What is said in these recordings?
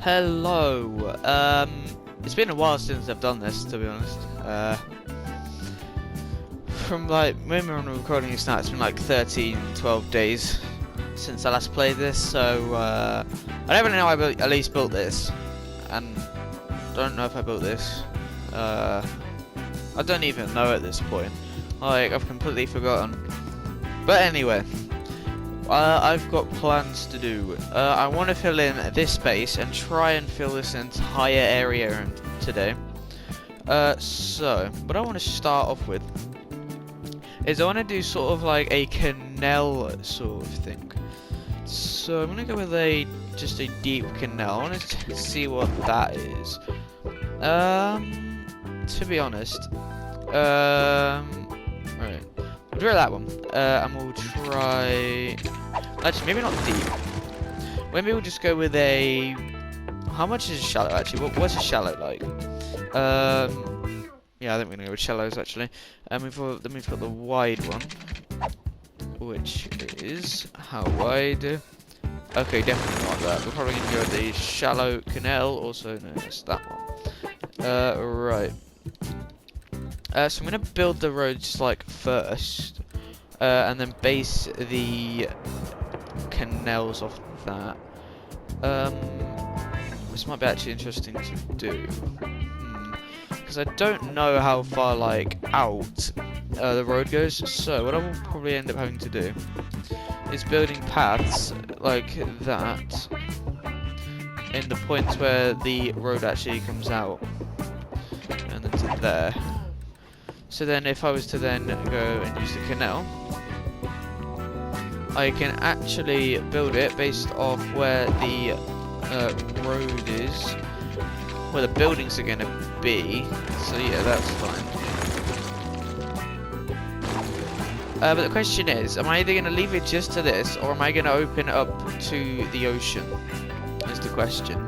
Hello. It's been a while since I've done this, to be honest. From like when we're recording this now, it's been like 12 days since I last played this. So I don't really know. I at least built this, and don't know if I built this. I don't even know at this point. Like, I've completely forgotten. But anyway. I've got plans to do. I want to fill in this space and try and fill this entire area in today. So, what I want to start off with is I want to do sort of like a canal sort of thing. So I'm going to go with just a deep canal. I want to see what that is. To be honest, alright. We'll try that one, and we'll try. Actually, maybe not deep. Maybe we'll just go with a. How much is shallow actually? What's a shallow like? Yeah, I think we're gonna go with shallows actually. And then we've got the wide one, which is how wide? Okay, definitely not that. We're probably gonna go with the shallow canal, also known as that one. Right. So I'm gonna build the roads like first, and then base the canals off that. This might be actually interesting to do, because I don't know how far like out the road goes. So what I will probably end up having to do is building paths like that in the points where the road actually comes out, and then to there. So then if I was to then go and use the canal, I can actually build it based off where the road is, where the buildings are going to be. So yeah, that's fine. But the question is, am I either going to leave it just to this, or am I going to open it up to the ocean? Is the question.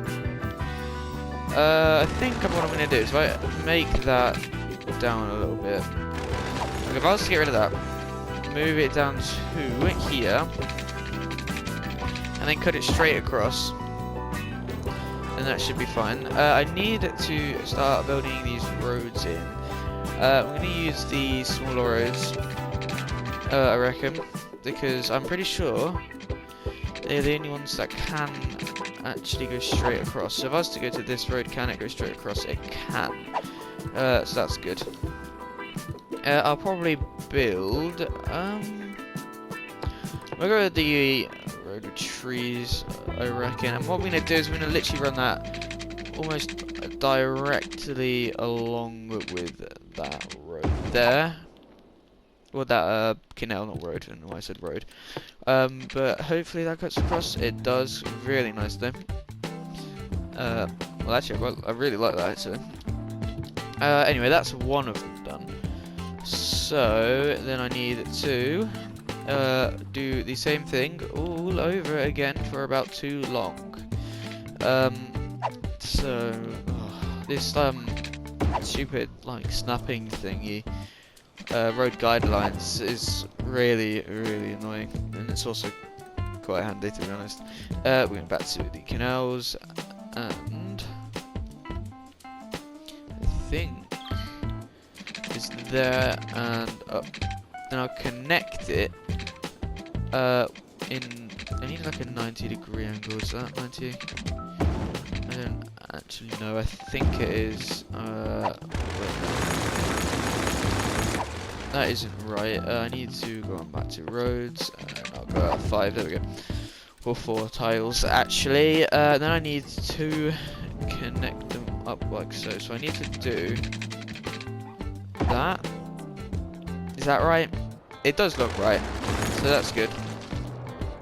I think what I'm going to do is if I make that down a little bit. Like if I was to get rid of that, move it down to here, and then cut it straight across, and that should be fine. I need to start building these roads in. I'm going to use the smaller roads, I reckon, because I'm pretty sure they're the only ones that can actually go straight across. So if I was to go to this road, can it go straight across? It can. So that's good. I'll probably build. We'll go with the road with trees, I reckon. And what we're gonna do is we're gonna literally run that almost directly along with that road there. Well, that canal, not road. I don't know why I said road. But hopefully that cuts across. It does. Really nice though. Well, actually, I really like that actually. Anyway, that's one of them done. So then I need to do the same thing all over again for about too long. This stupid like snapping thingy, road guidelines, is really annoying, and it's also quite handy to be honest. We're going back to the canals, and I think is there and up. Then I'll connect it I need like a 90-degree angle. Is that 90? I don't actually know. I think it is. That isn't right. I need to go on back to roads, and I'll go out 5. There we go. Or 4 tiles actually. Then I need to connect them up like so. So I need to do that. Is that right? It does look right, so that's good.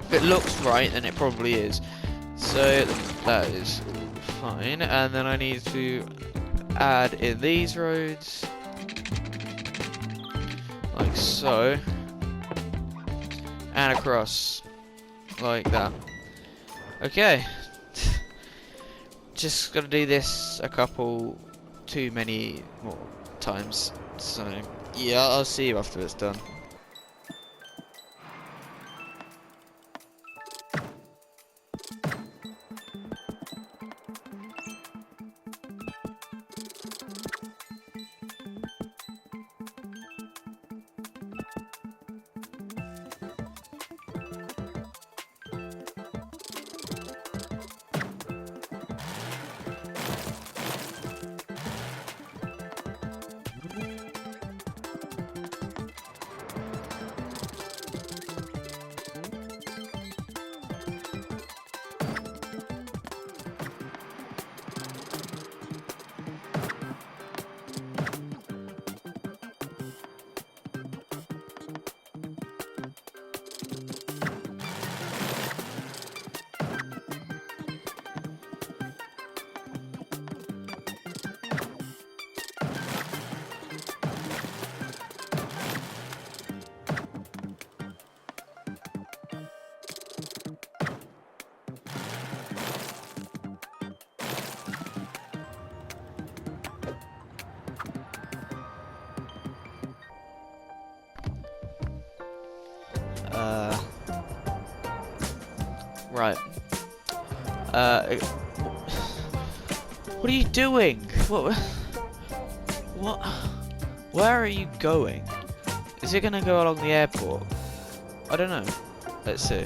If it looks right, then it probably is. So that is fine. And then I need to add in these roads like so, and across like that. Okay. Just gotta do this a couple too many more times. So yeah, I'll see you after it's done. Right. What are you doing? What? What? Where are you going? Is it gonna go along the airport? I don't know. Let's see.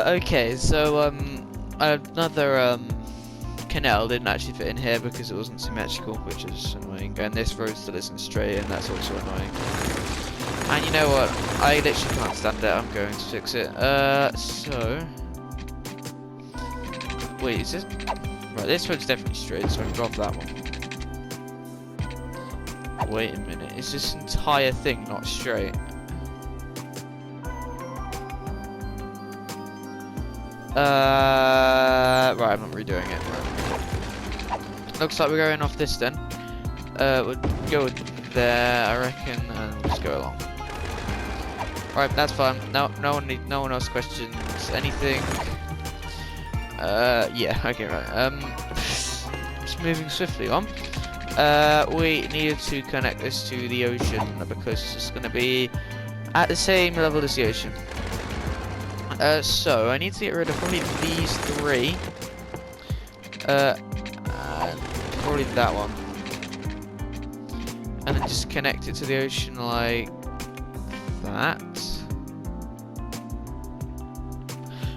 Okay, so another canal didn't actually fit in here because it wasn't symmetrical, which is annoying. And this road still isn't straight, and that's also annoying. And you know what? I literally can't stand it. I'm going to fix it. So wait, is this right? This road's definitely straight, so I can drop that one. Wait a minute, is this entire thing not straight? Right, I'm not redoing it. Right. Looks like we're going off this then. We'll go there, I reckon, and we'll just go along. Right, that's fine. No one else questions anything. Yeah, okay, right. Just moving swiftly on. We needed to connect this to the ocean because it's going to be at the same level as the ocean. So I need to get rid of probably these three. And probably that one. And then just connect it to the ocean like that.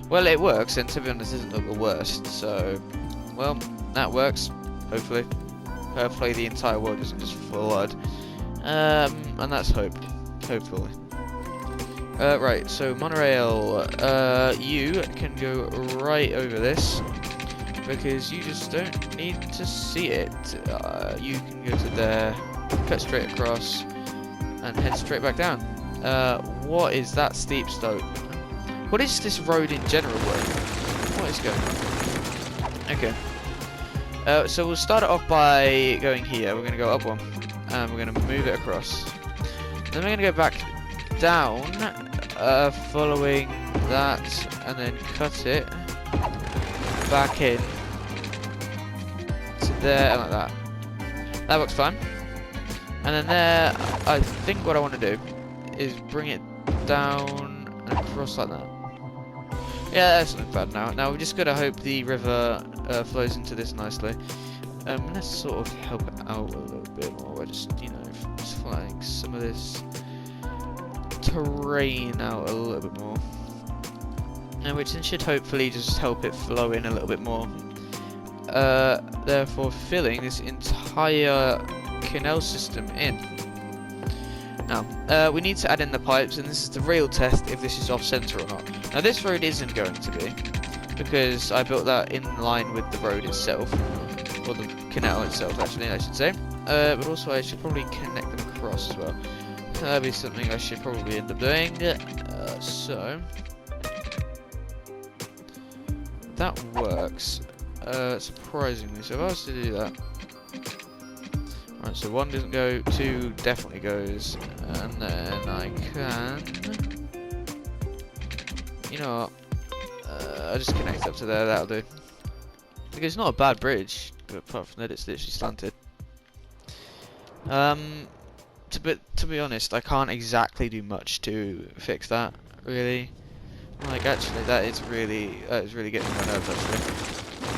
Well, it works, and to be honest, it doesn't look the worst. So, well, that works. Hopefully. Hopefully the entire world isn't just flood. And that's hope. Hopefully. Right, so monorail, you can go right over this because you just don't need to see it. You can go to there, cut straight across, and head straight back down. What is that steep slope? What is this road in general like? What is going on? Okay. So we'll start it off by going here. We're going to go up one, and we're going to move it across. Then we're going to go back down, following that, and then cut it back in to there, and like that. That works fine. And then there, I think what I want to do is bring it down and across like that. Yeah, that's not bad now. Now we've just got to hope the river flows into this nicely. Let's sort of help it out a little bit more. We're just, you know, just flying some of this terrain out a little bit more, and which then should hopefully just help it flow in a little bit more, therefore filling this entire canal system in. Now we need to add in the pipes, and this is the real test if this is off center or not. Now this road isn't going to be, because I built that in line with the road itself, or the canal itself actually I should say, but also I should probably connect them across as well. That'd be something I should probably end up doing. So that works surprisingly. So if I was to do that, right? So one doesn't go, two definitely goes, and then I can. You know what? I'll just connect up to there. That'll do. Because it's not a bad bridge, but apart from that, it's literally slanted. To be honest, I can't exactly do much to fix that, really. Like, actually, that is really getting on my nerves, actually.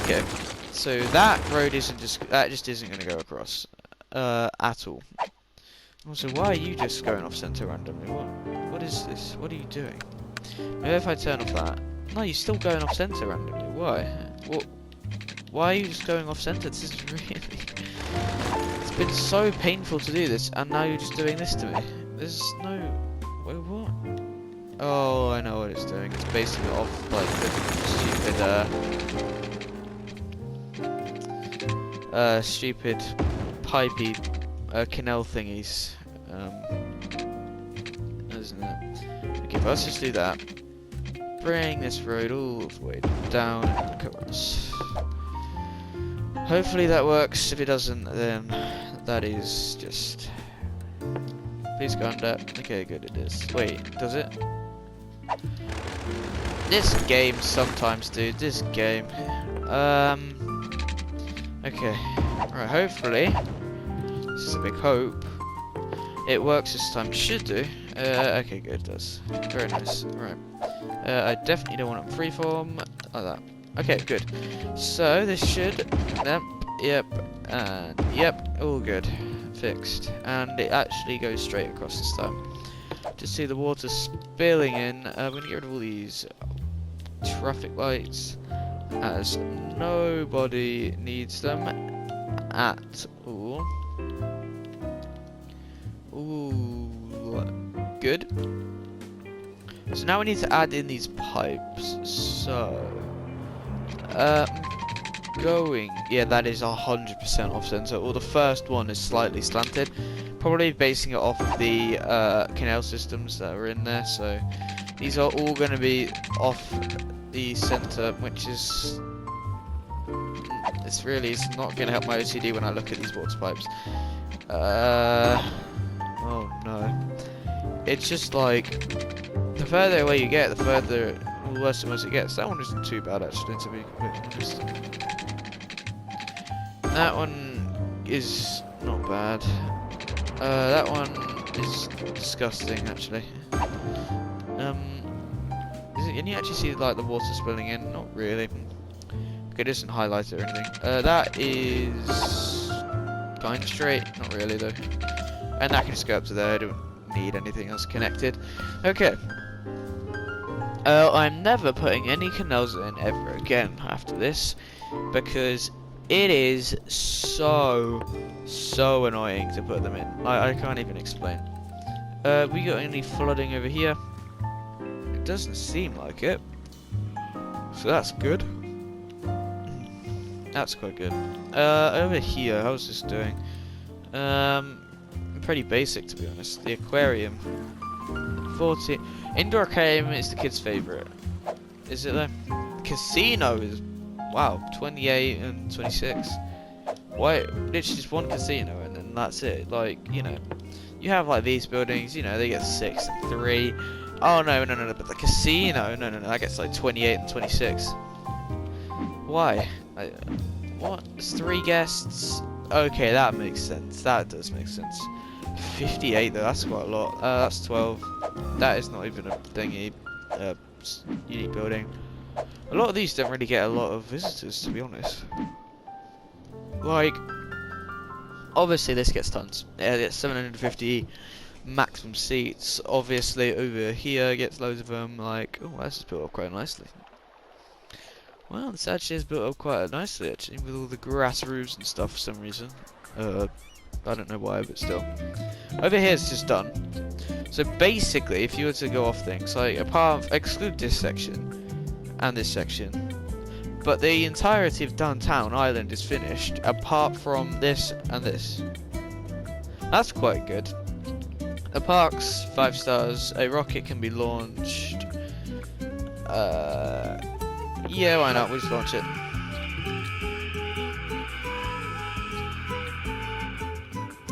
Okay, so that road just isn't going to go across, at all. Also, why are you just going off center randomly? What is this? What are you doing? Maybe if I turn off that. No, you're still going off center randomly. Why? What? Why are you just going off center? This is really. It's been so painful to do this, and now you're just doing this to me. There's no... Wait, what? Oh, I know what it's doing. It's basing it off, like, the stupid pipey canal thingies. Isn't it? Okay. let's just do that. Bring this road all the way down across. Hopefully that works. If it doesn't, then that is just... Please go under. Okay, good, it is. Wait, does it? This game sometimes, dude. This game. Okay. Right, hopefully. This is a big hope. It works this time. Should do. Okay, good, it does. Very nice. Right. I definitely don't want it freeform. Like that. Okay, good. So, this should... Yep, and yep, all good. Fixed. And it actually goes straight across this time. Just see the water spilling in. I'm going to get rid of all these traffic lights, as nobody needs them at all. Ooh, good. So now we need to add in these pipes. So, yeah, that is 100% off center. Well, the first one is slightly slanted, probably basing it off of the canal systems that are in there. So these are all going to be off the center, which is it's not going to help my OCD when I look at these water pipes. Oh no, it's just like the further away you get, the worse and worse it gets. That one isn't too bad actually, to be completely honest. That one is not bad. That one is disgusting actually. Can you actually see like the water spilling in? Not really. Okay, it isn't highlighted or anything. That is kind of straight. Not really though. And that can just go up to there. I don't need anything else connected. Okay. I'm never putting any canals in ever again after this, because it is so annoying to put them in. I can't even explain. We got any flooding over here? It doesn't seem like it. So that's good. That's quite good. Over here, how's this doing? Pretty basic to be honest. The aquarium. 40. Indoor aquarium is the kids' favourite. Is it though? Casino is, wow, 28 and 26. Why? Literally just one casino and then that's it. Like, you know, you have like these buildings, you know, they get 6 and 3. Oh no, but the casino, no, that gets like 28 and 26. Why? What? It's 3 guests. Okay, that makes sense. That does make sense. 58 though, that's quite a lot. That's 12. That is not even a thingy, unique building. A lot of these don't really get a lot of visitors, to be honest. Like, obviously this gets tons. Yeah, it gets 750 maximum seats. Obviously over here gets loads of them. Like, oh, this is built up quite nicely. Well, this actually is built up quite nicely, actually, with all the grass roofs and stuff for some reason. I don't know why, but still. Over here it's just done. So basically, if you were to go off things, like exclude this section and this section, but the entirety of Downtown Island is finished, apart from this and this. That's quite good. The park's 5 stars. A rocket can be launched. Yeah, why not? We'll just launch it.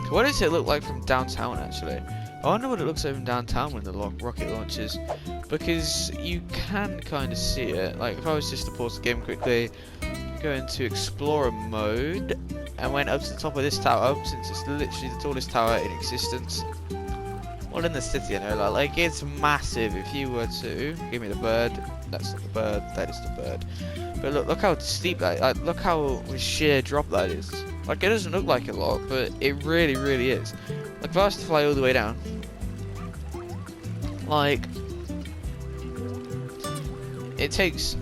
What does it look like from downtown, actually? I wonder what it looks like from downtown when the rocket launches, because you can kind of see it. Like, if I was just to pause the game quickly, go into Explorer mode, and went up to the top of this tower, since it's literally the tallest tower in existence. Well, in the city, you know, like it's massive. If you were to give me the bird, that's not the bird, that is the bird. But look how steep that is. Like, look how sheer drop that is. Like, it doesn't look like a lot, but it really, really is. Like, if I was to fly all the way down, like, it takes,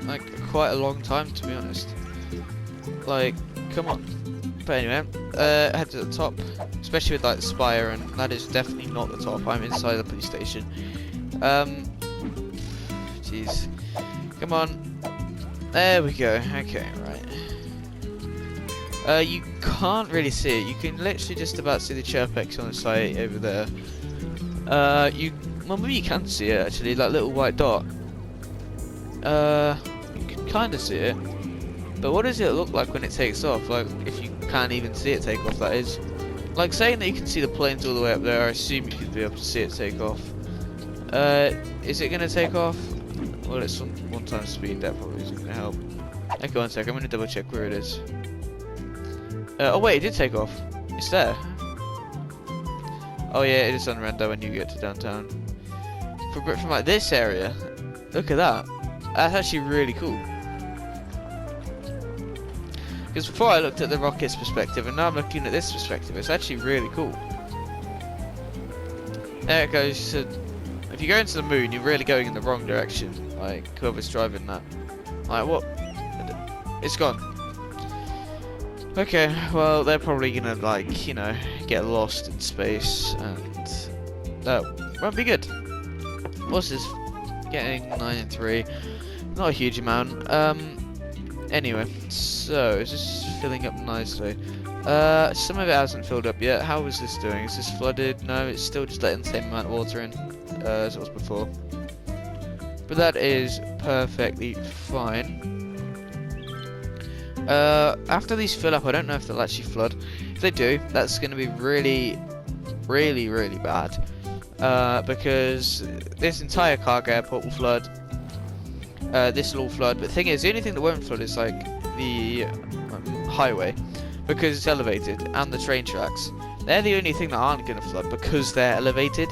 like, quite a long time, to be honest. Like, come on. But anyway, head to the top, especially with, like, the spire, and that is definitely not the top. I'm inside the police station. Jeez. Come on. There we go. Okay, right. You can't really see it. You can literally just about see the Chirpex on the site over there. You well, maybe you can see it actually, that little white dot. You can kind of see it. But what does it look like when it takes off? Like, if you can't even see it take off, that is. Like, saying that you can see the planes all the way up there, I assume you could be able to see it take off. Is it going to take off? Well, it's one time speed, that probably isn't going to help. Okay, one sec, I'm going to double check where it is. Oh wait, it did take off. It's there. Oh yeah, it is on render when you get to downtown. From like this area, look at that. That's actually really cool. Because before I looked at the rocket's perspective, and now I'm looking at this perspective. It's actually really cool. There it goes. So if you go into the moon, you're really going in the wrong direction. Like whoever's driving that. Like what? It's gone. Okay, well they're probably gonna, like, you know, get lost in space, and that won't be good. What's this? Getting 9 and 3. Not a huge amount. Anyway, so it's just filling up nicely. Some of it hasn't filled up yet. How is this doing? Is this flooded? No, it's still just letting the same amount of water in as it was before. But that is perfectly fine. After these fill up, I don't know if they'll actually flood. If they do, that's going to be really, really, really bad. Because this entire cargo airport will flood. This will all flood. But the thing is, the only thing that won't flood is like the highway, because it's elevated, and the train tracks. They're the only thing that aren't going to flood because they're elevated.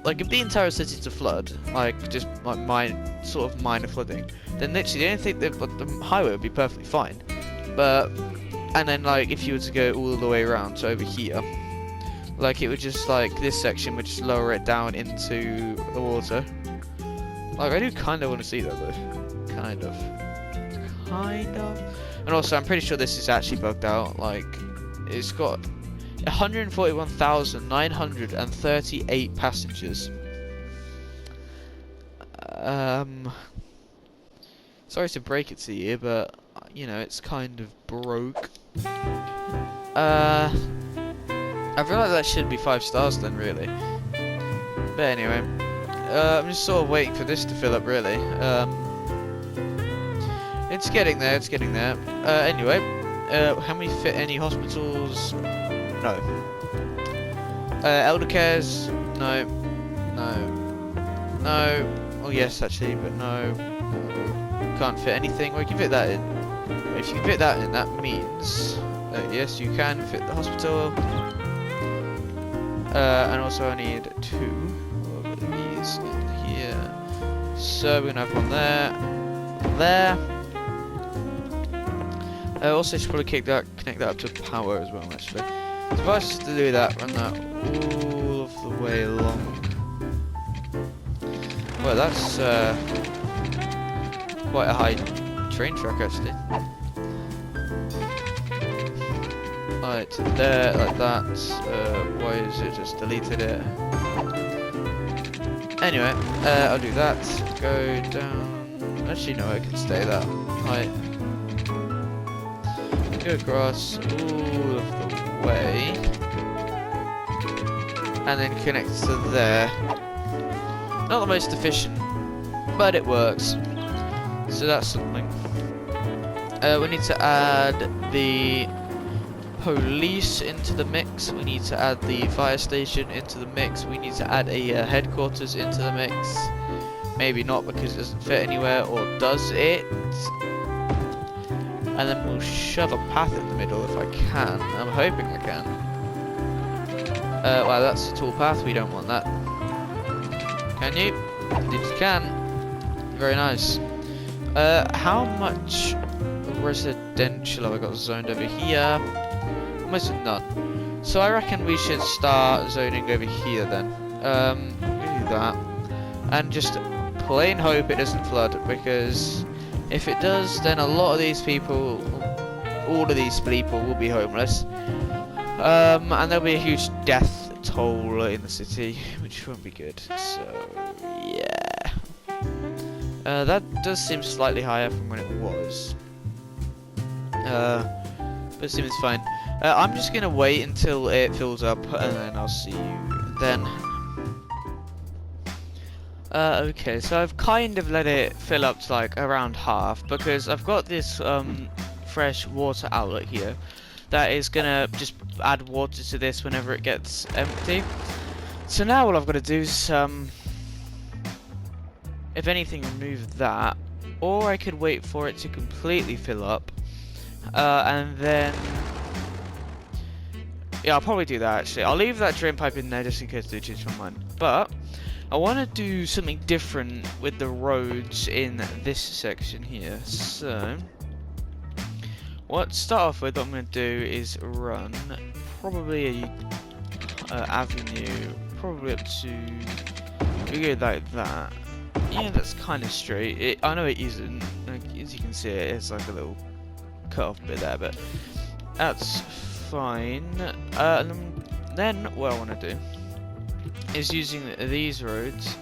Like if the entire city to flood, like just like minor flooding, then literally the only thing that the highway would be perfectly fine. But and then like if you were to go all the way around to over here, like it would just like this section would just lower it down into the water. Like I do kind of want to see that though, kind of. And also I'm pretty sure this is actually bugged out. Like it's got 141,938 passengers. Sorry to break it to you, but you know it's kind of broke. I feel like that should be 5 stars then, really. But anyway, I'm just sort of waiting for this to fill up, really. It's getting there. It's getting there. Anyway, how many fit any hospitals? No. Elder cares? No. No. No. Oh yes, actually, but no. Can't fit anything. Well, you can fit that in. If you can fit that in, that means that yes, you can fit the hospital. And also I need 2 of these in here. So we're gonna have one there. Also should probably connect that up to power as well, actually. So if I was to do that, run that all of the way along. Well, that's quite a high train track, actually. Like to there, like that. Why is it just deleted it? Anyway, I'll do that. Go down. Actually, no, I can stay that height. Go across all of the way, and then connect to there. Not the most efficient, but it works. So that's something. We need to add the police into the mix. We need to add the fire station into the mix. We need to add a headquarters into the mix. Maybe not because it doesn't fit anywhere, or does it? And then we'll shove a path in the middle if I can. I'm hoping I can. Well, that's a tall path. We don't want that. Can you? Indeed you can. Very nice. How much residential have I got zoned over here? Almost none. So I reckon we should start zoning over here then. Do that. And just plain hope it doesn't flood, because if it does, then a lot of these people, all of these people will be homeless. And there'll be a huge death toll in the city, which won't be good. So, yeah. That does seem slightly higher from when it was. But it seems fine. I'm just going to wait until it fills up, and then I'll see you then. Okay, so I've kind of let it fill up to like around half because I've got this fresh water outlet here that is gonna just add water to this whenever it gets empty. So now all I've got to do is if anything, remove that, or I could wait for it to completely fill up, and then yeah, I'll probably do that actually. I'll leave that drain pipe in there just in case I do change my mind. But I want to do something different with the roads in this section here. So, start off with, what I'm going to do is run probably a avenue, probably up to, we go like that. Yeah, that's kind of straight. I know it isn't. Like, as you can see, it's like a little cut off bit there, but that's fine. And then what I want to do is using these roads.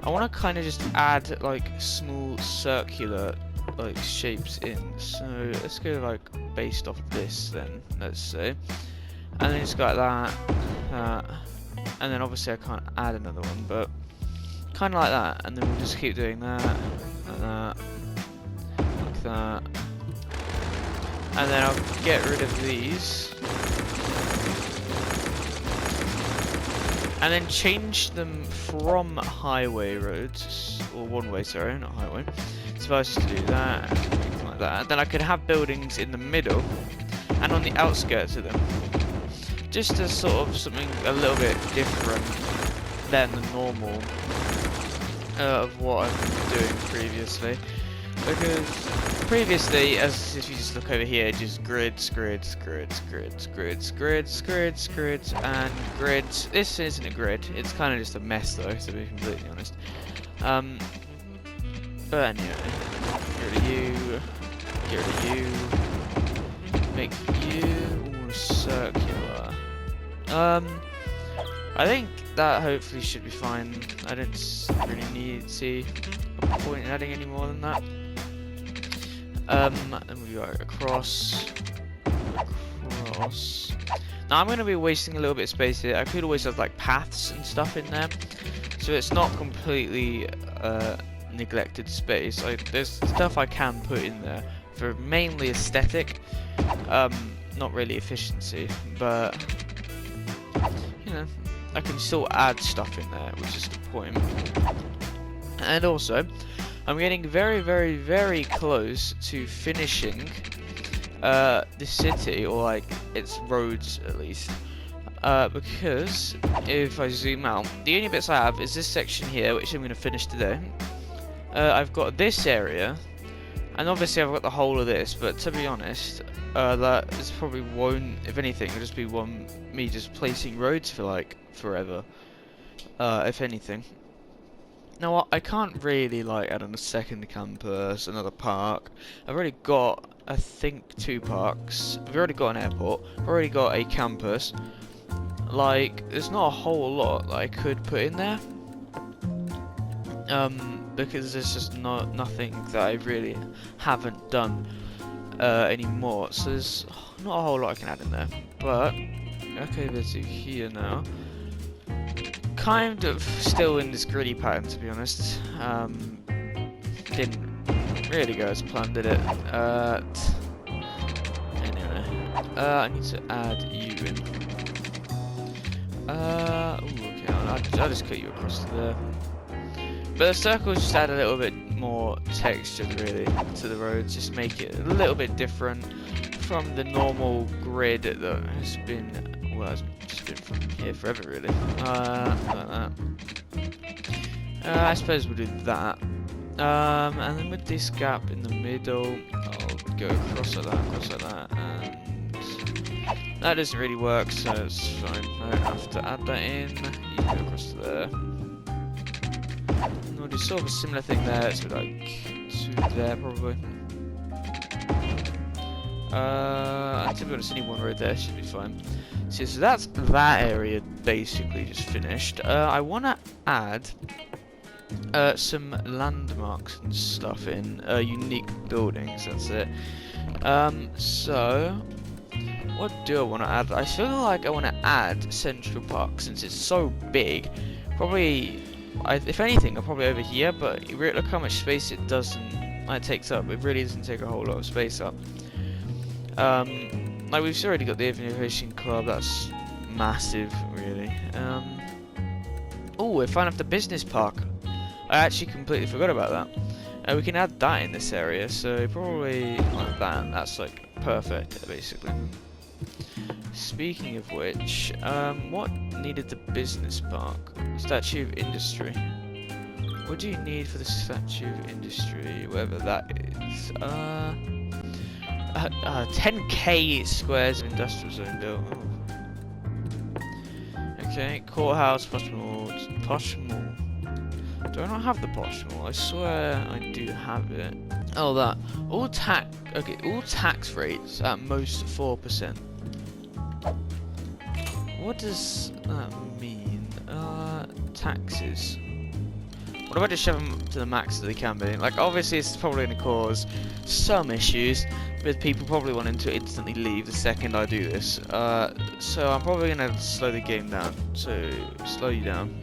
I want to kind of just add like small circular like shapes in. So let's go like based off this then, let's say, and then just go like that, and then obviously I can't add another one, but kind of like that, and then we'll just keep doing that, like that, like that, and then I'll get rid of these. And then change them from highway roads, or one way, sorry, not highway. So I was just to do that, and like that. Then I could have buildings in the middle, and on the outskirts of them. Just as sort of something a little bit different than the normal of what I've been doing previously. Because previously, as if you just look over here, just grids, grids, grids, grids, grids, grids, grids, grids, and grids. This isn't a grid, it's kind of just a mess though, to be completely honest. But anyway, get rid of you, get rid of you, make you all circular. I think that hopefully should be fine. I don't really see a point in adding any more than that. And we go across. Now I'm going to be wasting a little bit of space here. I could always have like paths and stuff in there, so it's not completely neglected space. There's stuff I can put in there for mainly aesthetic, not really efficiency, but you know, I can still add stuff in there, which is the point. And also, I'm getting very, very, very close to finishing the city, or like its roads at least, because if I zoom out, the only bits I have is this section here, which I'm going to finish today. I've got this area, and obviously I've got the whole of this, but to be honest, that is probably won't, if anything, it'll just be me just placing roads for like forever, if anything. Now I can't really like add on a second campus, another park. I've already got, I think, 2 parks. I've already got an airport. I've already got a campus. Like, there's not a whole lot that I could put in there. Because there's just nothing that I really haven't done anymore. So there's not a whole lot I can add in there. But okay, let's do here now. Kind of still in this gritty pattern, to be honest. Didn't really go as planned, did it? Anyway, I need to add you in. Okay, I'll just cut you across to there. But the circles just add a little bit more texture, really, to the roads. Just make it a little bit different from the normal grid that has been, well, it's just been from here forever, really. Like that. I suppose we'll do that. And then with this gap in the middle, I'll go across like that, and that doesn't really work, so it's fine. I don't have to add that in. You can go across to there. And we'll do sort of a similar thing there, so like to there probably. And to be honest, only one road there should be fine. So that's that area basically just finished. I want to add some landmarks and stuff in, unique buildings, that's it. So what do I want to add? I feel like I want to add Central Park since it's so big. Probably if anything, are probably over here. But look how much space it takes up. It really doesn't take a whole lot of space up. Like we've already got the Aviation Club. That's massive, really. Oh, we're finding the business park. I actually completely forgot about that. We can add that in this area, so probably like that. That's like perfect, basically. Speaking of which, what needed the business park? Statue of Industry. What do you need for the Statue of Industry, whatever that is? 10k squares of industrial zone built. Oh. Okay, courthouse, posh mall. Do I not have the posh mall? I swear I do have it. Oh, that. All tax rates at most 4%. What does that mean? Taxes. What if I just shove them to the max that they can be? Like, obviously, it's probably going to cause some issues with people probably wanting to instantly leave the second I do this. So I'm probably going to slow the game down. So, slow you down.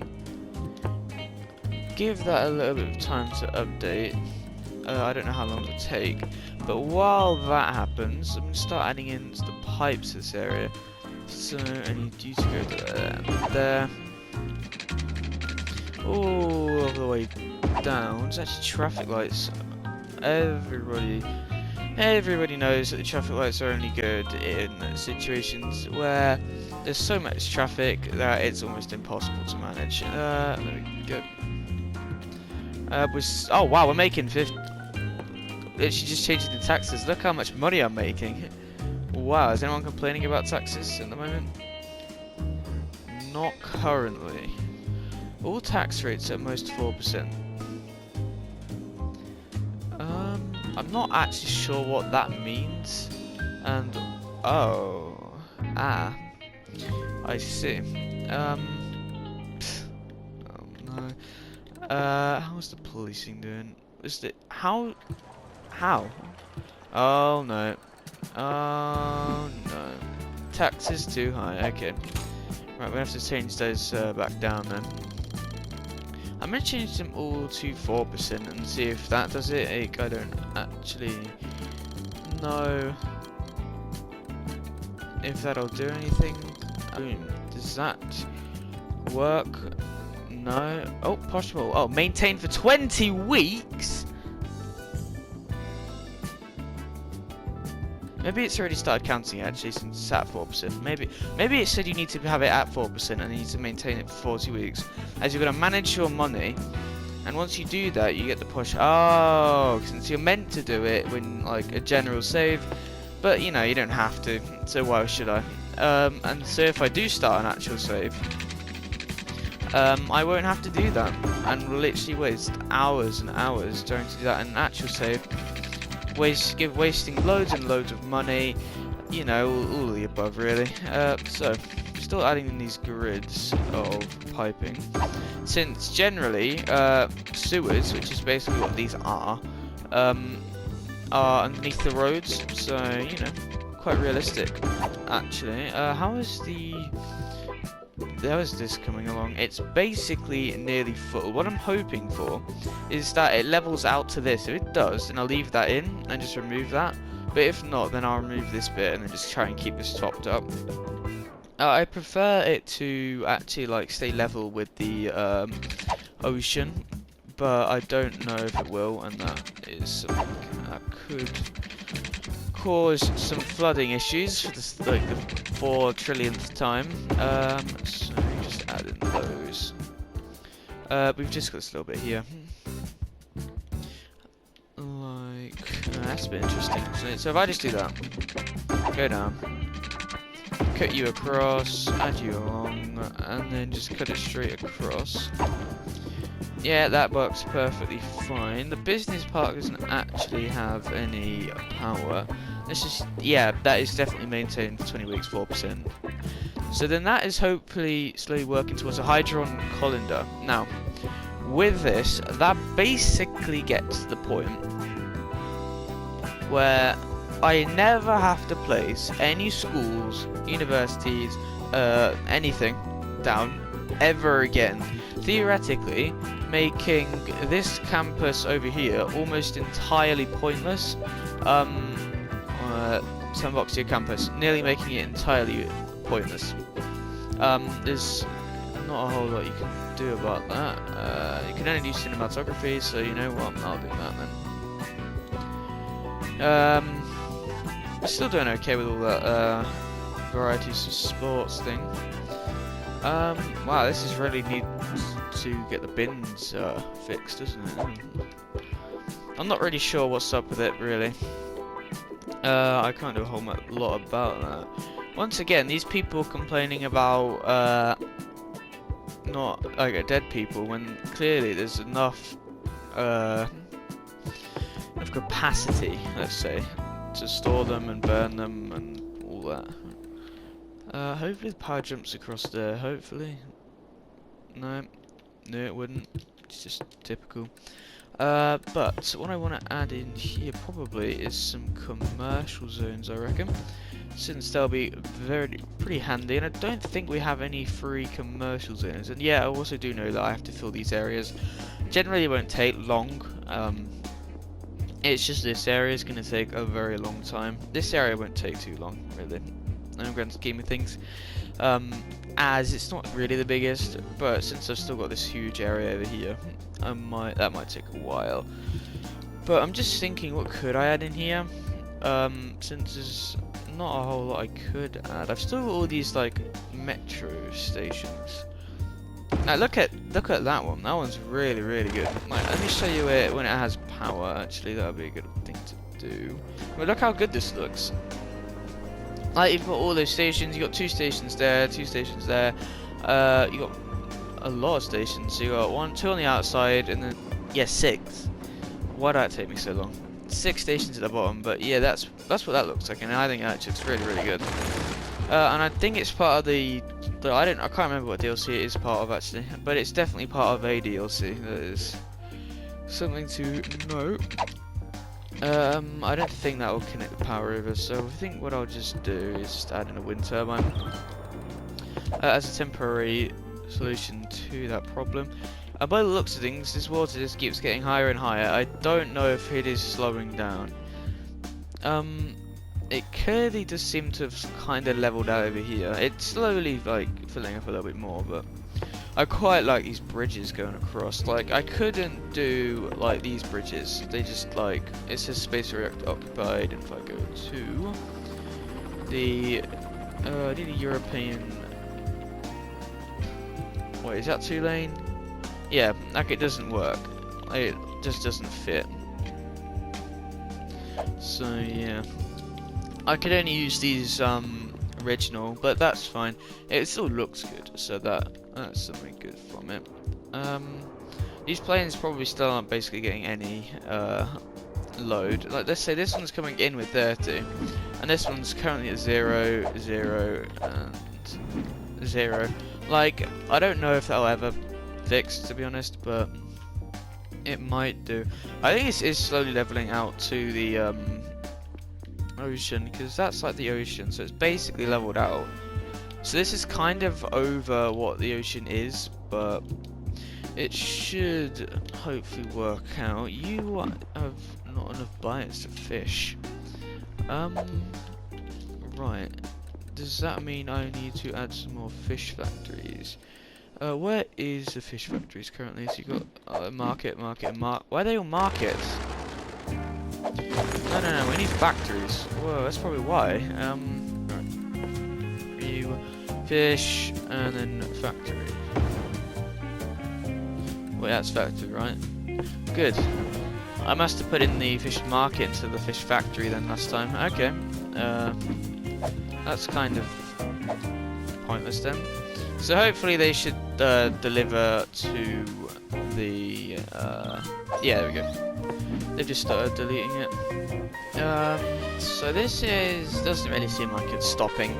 Give that a little bit of time to update. I don't know how long it'll take. But while that happens, I'm going to start adding in the pipes to this area. So I need you to go there. All of the way down. It's actually traffic lights. Everybody knows that the traffic lights are only good in situations where there's so much traffic that it's almost impossible to manage. There we go. Oh wow, we're making 50. Literally just changing the taxes. Look how much money I'm making. Wow, is anyone complaining about taxes at the moment? Not currently. All tax rates at most 4%. I'm not actually sure what that means. And oh, I see. Oh no. How's the policing doing? How? Oh no. Oh no. Taxes too high. Okay. Right, we have to change those back down then. I'm gonna change them all to 4% and see if that does it. I don't actually know if that'll do anything. Does that work? No. Oh, possible. Oh, maintain for 20 weeks. Maybe it's already started counting actually since it's at 4%. Maybe it said you need to have it at 4% and you need to maintain it for 40 weeks. As you're going to manage your money, and once you do that, you get the push. Oh, since you're meant to do it when like a general save, but you know you don't have to. So why should I? And so if I do start an actual save, I won't have to do that, and will literally waste hours and hours trying to do that in an actual save. Wasting loads and loads of money, you know, all the above really. So, still adding in these grids of piping, since generally sewers, which is basically what these are underneath the roads, so you know, quite realistic actually. How is this coming along? It's basically nearly full. What I'm hoping for is that it levels out to this. If it does, then I'll leave that in and just remove that. But if not, then I'll remove this bit and then just try and keep this topped up. I prefer it to actually like stay level with the ocean, but I don't know if it will, and that is something that could cause some flooding issues for this, like the 4 trillionth time. So just add in those. We've just got this little bit here. Like that's a bit interesting. So if I just do that, go down, cut you across, add you along, and then just cut it straight across. Yeah, that works perfectly fine. The business park doesn't actually have any power. This is, yeah, that is definitely maintained for 20 weeks, 4%. So then that is hopefully slowly working towards a Hydron colander. Now, with this, that basically gets to the point where I never have to place any schools, universities, anything down ever again. theoretically making this campus over here almost entirely pointless. Subnautica campus, nearly making it entirely pointless. There's not a whole lot you can do about that. You can only do cinematography, so you know what, I'll do that then. We're still doing okay with all that varieties of sports thing. Wow, this is really need to get the bins fixed, isn't it? I'm not really sure what's up with it, really. I can't do a whole lot about that. Once again, these people complaining about not like dead people when clearly there's enough capacity, let's say, to store them and burn them and all that. Hopefully the power jumps across there. Hopefully, no, it wouldn't. It's just typical. But what I want to add in here probably is some commercial zones, I reckon, since they'll be pretty handy. And I don't think we have any free commercial zones. And yeah, I also do know that I have to fill these areas. Generally, it won't take long. It's just this area is going to take a very long time. This area won't take too long, really, in the grand scheme of things. As it's not really the biggest, but since I've still got this huge area over here, that might take a while. But I'm just thinking, what could I add in here? Since there's not a whole lot I could add. I've still got all these like metro stations. Now look at that one. That one's really good. Like, let me show you it when it has power. Actually, that would be a good thing to do. But look how good this looks. Like, you've got all those stations. You got 2 stations there, 2 stations there. You got a lot of stations. So you got 2 on the outside, and then 6. Why did that take me so long? 6 stations at the bottom. But yeah, that's what that looks like, and I think that looks really good. And I think it's part of the I can't remember what DLC it is part of actually, but it's definitely part of a DLC. That is something to note. I don't think that will connect the power over, so I think what I'll just do is just add in a wind turbine as a temporary solution to that problem. By the looks of things, this water just keeps getting higher and higher. I don't know if it is slowing down. It clearly does seem to have kind of leveled out over here. It's slowly like filling up a little bit more, but I quite like these bridges going across. Like, I couldn't do like these bridges. They just like, it says space occupied, and if I go to the I need a European. Wait, is that 2-lane? Yeah, like it doesn't work. It just doesn't fit. So yeah. I could only use these original, but that's fine. It still looks good, so that's something good from it. These planes probably still aren't basically getting any load. Like, let's say this one's coming in with 30, and this one's currently at 0, 0, and 0. Like, I don't know if that'll ever fix, to be honest, but it might do. I think it is slowly leveling out to the ocean, because that's like the ocean, so it's basically leveled out. So this is kind of over what the ocean is, but it should hopefully work out. You have not enough bites to fish. Right. Does that mean I need to add some more fish factories? Where is the fish factories currently? So you got market. Why are they all markets? No, we need factories. Whoa, that's probably why. Right. View, fish, and then factory. Wait, that's factory, right? Good. I must have put in the fish market into the fish factory then last time. Okay. That's kind of pointless then. So hopefully they should deliver to the... yeah, there we go. They've just started deleting it. So this doesn't really seem like it's stopping.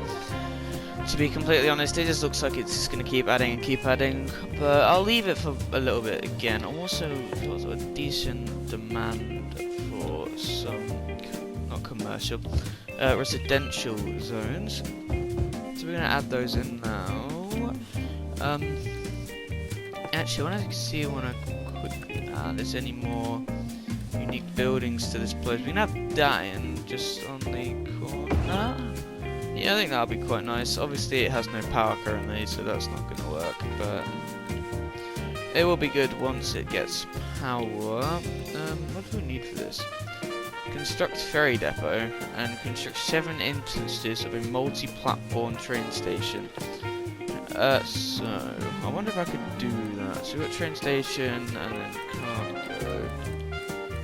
To be completely honest, it just looks like it's just going to keep adding and keep adding. But I'll leave it for a little bit again. I'm also got a decent demand for some, not commercial, residential zones. So we're going to add those in now. Actually, I want to see when I quickly there's any more unique buildings to this place. We can have that in just on the corner. Yeah, I think that'll be quite nice. Obviously, it has no power currently, so that's not going to work. But it will be good once it gets power. What do we need for this? Construct ferry depot and construct 7 instances of a multi-platform train station. So I wonder if I could do that. So we've got train station and then cargo.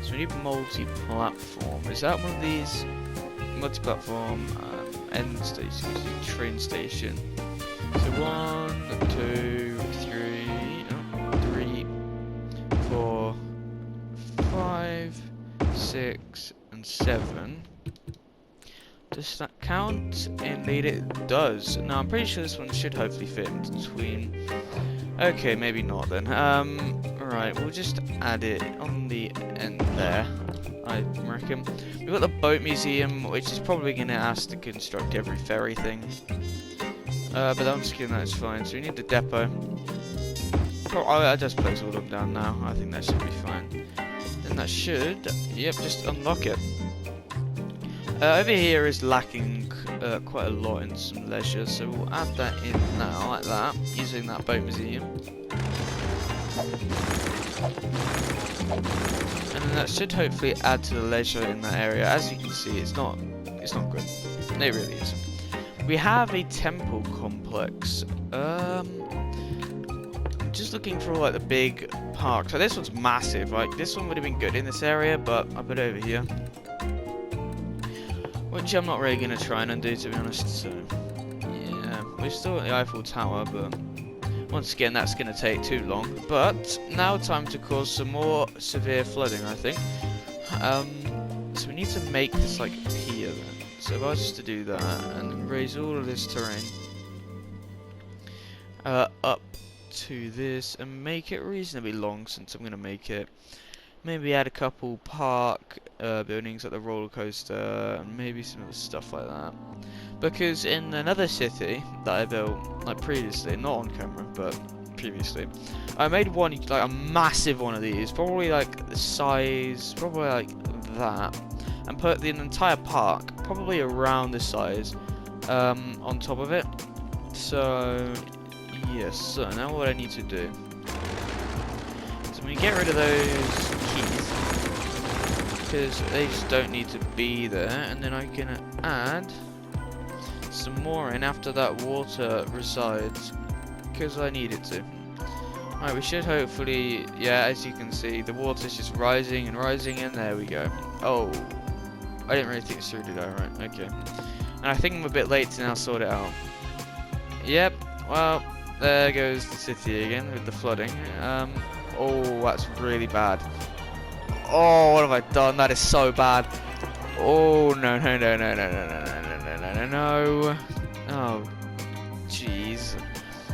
So we need multi-platform. Is that one of these? Multi-platform end stations, train station. So 1, 2, 3, 4, 5, 6, and 7. Does that count? Indeed it does. Now I'm pretty sure this one should hopefully fit in between. Okay, maybe not then. Right, we'll just add it on the end there, I reckon. We've got the boat museum, which is probably going to ask to construct every ferry thing. But I'm just kidding, that's fine. So we need the depot. I'll just place all of them down now. I think that should be fine. Then that should, yep, just unlock it. Over here is lacking quite a lot in some leisure, so we'll add that in now, like that, using that boat museum. And then that should hopefully add to the leisure in that area. As you can see, it's not good. It really isn't. We have a temple complex. Just looking for like the big park. So this one's massive. Like this one would have been good in this area, but I put it over here. Which I'm not really going to try and undo, to be honest, so yeah, we're still at the Eiffel Tower, but once again that's going to take too long. But now time to cause some more severe flooding, I think. So we need to make this like here then. So if I was just to do that, and raise all of this terrain up to this, and make it reasonably long, since I'm going to make it. Maybe add a couple park buildings like the roller coaster, and maybe some other stuff like that. Because in another city that I built, like previously, not on camera, but previously, I made one, like a massive one of these, probably like the size, probably like that, and put the entire park, probably around this size, on top of it. So, yes, so now what I need to do. I'm going to get rid of those keys because they just don't need to be there, and then I'm going to add some more in after that water resides because I need it to. Alright, we should hopefully, yeah, as you can see, the water's just rising and rising, and there we go. Oh, I didn't really think this through, did I? Right, okay. And I think I'm a bit late to now sort it out. Yep, well, there goes the city again with the flooding. Oh, that's really bad. Oh, what have I done? That is so bad. Oh, no. Oh, jeez.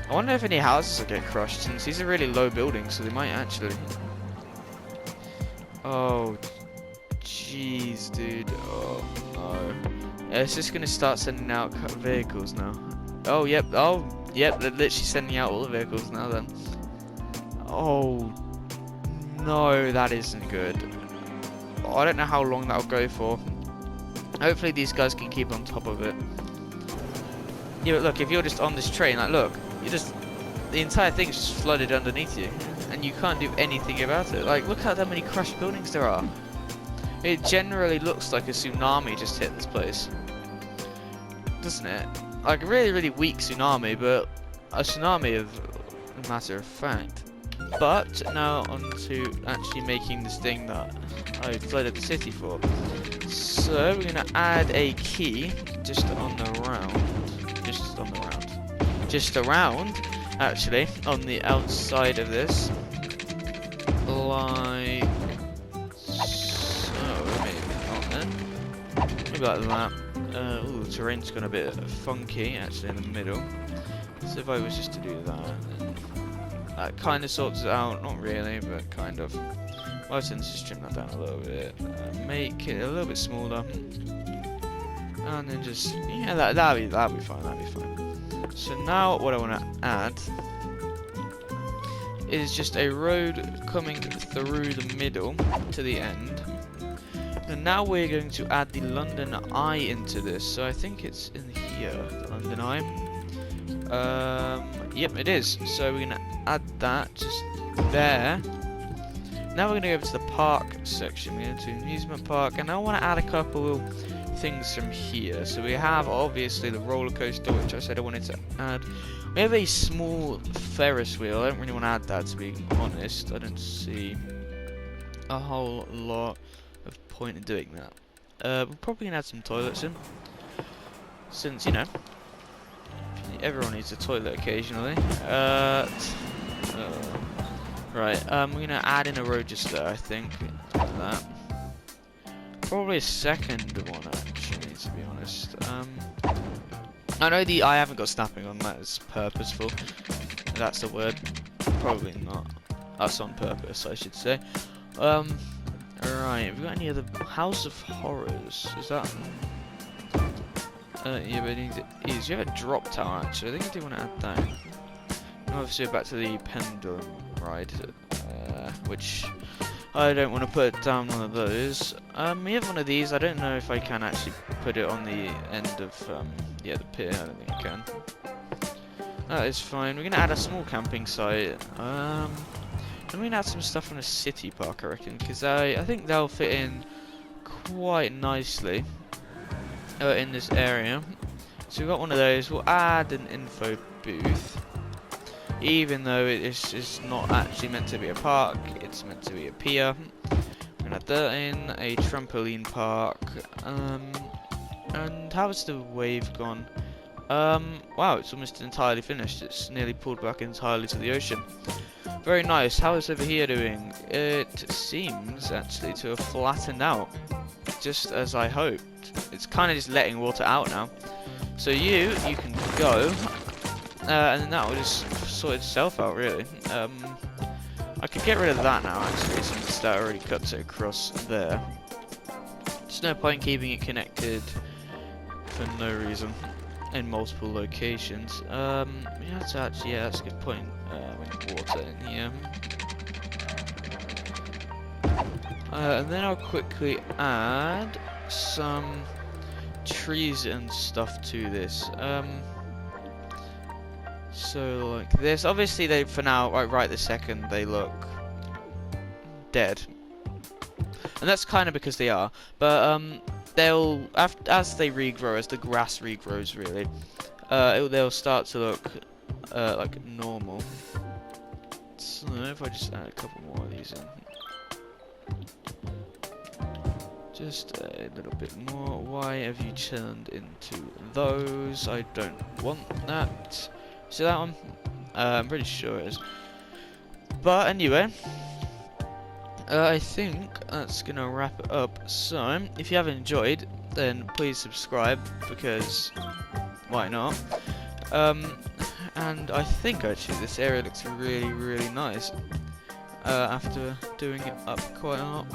I wonder if any houses will get crushed, since these are really low buildings, so they might actually. Oh, jeez, dude. Oh, no. Yeah, it's just going to start sending out vehicles now. Oh, yep. Oh, yep. They're literally sending out all the vehicles now, then. Oh, no, that isn't good. Oh, I don't know how long that'll go for. Hopefully these guys can keep on top of it. Yeah, but look, if you're just on this train, like, look, you just, the entire thing's just flooded underneath you, and you can't do anything about it. Like, look how many crushed buildings there are. It generally looks like a tsunami just hit this place, doesn't it? Like a really, really weak tsunami, but a tsunami of a matter of fact. But now on to actually making this thing that I flooded the city for. So we're gonna add a key just around, actually, on the outside of this, like so. Maybe not then. Maybe like that. Ooh, the terrain's gone a bit funky actually in the middle. So if I was just to do that. That kind of sorts it out, not really, but kind of. Well, let's just trim that down a little bit, make it a little bit smaller, and then just, yeah, that'll be fine, So now what I want to add is just a road coming through the middle to the end. And now we're going to add the London Eye into this. So I think it's in here, the London Eye. Yep, it is. So we're going to add that just there. Now we're going to go over to the park section. We're going to Amusement Park, and I want to add a couple things from here. So we have obviously the roller coaster, which I said I wanted to add. We have a small Ferris wheel. I don't really want to add that, to be honest. I don't see a whole lot of point in doing that. We're probably going to add some toilets in, since, you know, everyone needs a toilet occasionally. Right, we're going to add in a road just there, I think. Like that. Probably a second one, actually, to be honest. I know I haven't got snapping on, that is purposeful. That's the word. Probably not. That's on purpose, I should say. Alright, have we got any other House of Horrors? Is that... yeah, but it is. You have a drop tower, actually. I think I do want to add that. And obviously, back to the pendulum ride, which I don't want to put down one of those. We have one of these. I don't know if I can actually put it on the end of, yeah, the pier. I don't think I can. That is fine. We're going to add a small camping site. I'm going to add some stuff from a city park, I reckon, because I think they'll fit in quite nicely in this area. So we've got one of those. We'll add an info booth, even though it's not actually meant to be a park. It's meant to be a pier. We're going to add that in. A trampoline park. And how's the wave gone? Wow, it's almost entirely finished. It's nearly pulled back entirely to the ocean. Very nice. How is over here doing? It seems actually to have flattened out, just as I hoped. It's kind of just letting water out now. So you can go, and then that will just sort itself out, really. I could get rid of that now, actually, since that already cuts it across there. There's no point keeping it connected for no reason in multiple locations. Yeah, that's actually, yeah, that's a good point. Water in here. And then I'll quickly add some trees and stuff to this. So like this. Obviously, they for now, right this second, they look dead, and that's kind of because they are. But they'll, as they regrow, as the grass regrows, really, they'll start to look like normal. So if I just add a couple more of these in. Just a little bit more. Why have you turned into those? I don't want that. See that one? I'm pretty sure it is. But anyway, I think that's gonna wrap it up. So, if you have enjoyed, then please subscribe, because why not? And I think actually this area looks really, really nice after doing it up quite a lot.